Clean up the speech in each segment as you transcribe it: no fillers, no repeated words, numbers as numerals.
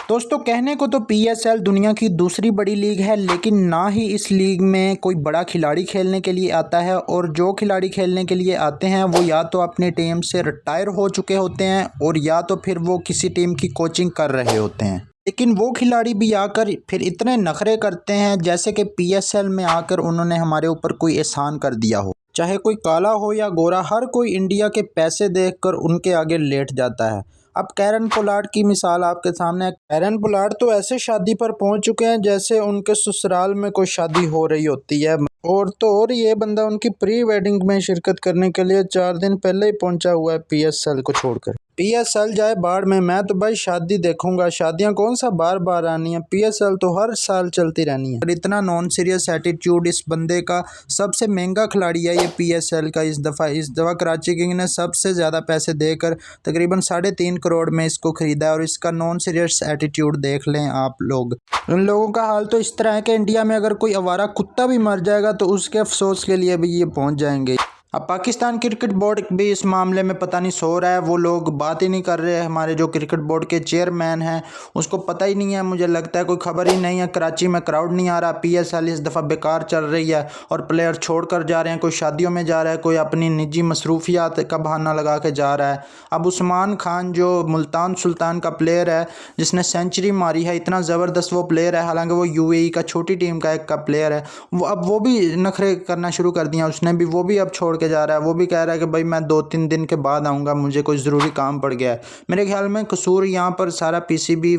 दोस्तों कहने को तो पीएसएल दुनिया की दूसरी बड़ी लीग है, लेकिन ना ही इस लीग में कोई बड़ा खिलाड़ी खेलने के लिए आता है। और जो खिलाड़ी खेलने के लिए आते हैं वो या तो अपनी टीम से रिटायर हो चुके होते हैं और या तो फिर वो किसी टीम की कोचिंग कर रहे होते हैं। लेकिन वो खिलाड़ी भी आकर फिर इतने नखरे करते हैं जैसे कि पीएसएल में आकर उन्होंने हमारे ऊपर कोई एहसान कर दिया हो। चाहे कोई काला हो या गोरा, हर कोई इंडिया के पैसे देखकर उनके आगे लेट जाता है। अब कैरन पोलार्ड की मिसाल आपके सामने है। कैरन पोलार्ड तो ऐसे शादी पर पहुंच चुके हैं जैसे उनके ससुराल में कोई शादी हो रही होती है। और ये बंदा उनकी प्री वेडिंग में शिरकत करने के लिए 4 दिन पहले ही पहुंचा हुआ है पीएसएल को छोड़कर। पीएसएल जाए बाढ़ में, मैं तो भाई शादी देखूंगा। शादियां कौन सा बार बार आनी है, पीएसएल तो हर साल चलती रहनी है। और इतना नॉन सीरियस एटीट्यूड इस बंदे का। सबसे महंगा खिलाड़ी है ये पीएसएल का इस दफ़ा कराची किंग ने सबसे ज़्यादा पैसे देकर तकरीबन 3.5 करोड़ में इसको खरीदा है। और इसका नॉन सीरियस एटीट्यूड देख लें आप लोग। इन लोगों का हाल तो इस तरह है कि इंडिया में अगर कोई आवारा कुत्ता भी मर जाएगा तो उसके अफसोस के लिए भी ये पहुंच जाएंगे। अब पाकिस्तान क्रिकेट बोर्ड भी इस मामले में पता नहीं सो रहा है। वो लोग बात ही नहीं कर रहे हैं। हमारे जो क्रिकेट बोर्ड के चेयरमैन हैं उसको पता ही नहीं है, मुझे लगता है कोई खबर ही नहीं है। कराची में क्राउड नहीं आ रहा, पीएसएल इस दफ़ा बेकार चल रही है और प्लेयर छोड़ कर जा रहे हैं। कोई शादियों में जा रहा है, कोई अपनी निजी मसरूफियात का बहाना लगा के जा रहा है। अब उस्मान खान जो मुल्तान सुल्तान का प्लेयर है जिसने सेंचुरी मारी है, इतना ज़बरदस्त वो प्लेयर है, हालांकि वो यूएई का छोटी टीम का एक का प्लेयर है, वो भी नखरे करना शुरू कर दिया उसने भी। वो भी अब छोड़ जा रहा है। वो भी कह रहा है कि भाई मैं 2-3 दिन के बाद आऊँगा, मुझे कोई ज़रूरी काम पड़ गया है। मेरे ख्याल में कसूर यहाँ पर सारा पीसीबी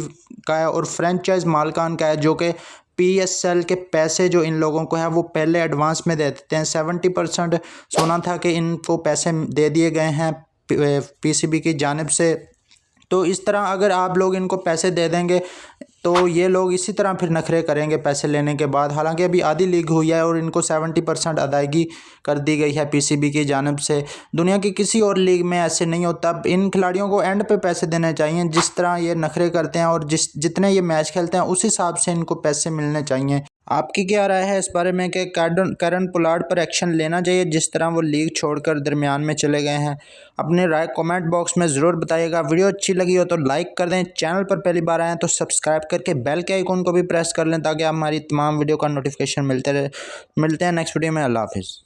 का है और फ्रेंचाइज मालकान का है, जो कि पीएसएल के पैसे जो इन लोगों को है वो पहले एडवांस में दे देते हैं। 70% सुना था कि इनको पैसे दे दिए गए हैं पीसीबी की जानिब से। तो इस तरह अगर आप लोग इनको पैसे दे देंगे तो ये लोग इसी तरह फिर नखरे करेंगे पैसे लेने के बाद। हालांकि अभी आधी लीग हुई है और इनको 70% अदायगी कर दी गई है पीसीबी की जानिब से। दुनिया की किसी और लीग में ऐसे नहीं होता। अब इन खिलाड़ियों को एंड पे पैसे देने चाहिए, जिस तरह ये नखरे करते हैं और जितने ये मैच खेलते हैं उस हिसाब से इनको पैसे मिलने चाहिए। आपकी क्या राय है इस बारे में कि कैरन पोलार्ड पर एक्शन लेना चाहिए जिस तरह वो लीग छोड़कर दरमियान में चले गए हैं? अपने राय कमेंट बॉक्स में ज़रूर बताइएगा। वीडियो अच्छी लगी हो तो लाइक कर दें, चैनल पर पहली बार आए हैं तो सब्सक्राइब करके बेल के आइकन को भी प्रेस कर लें ताकि हमारी तमाम वीडियो का नोटिफिकेशन मिलते हैं नेक्स्ट वीडियो में। अल्लाह हाफिज़।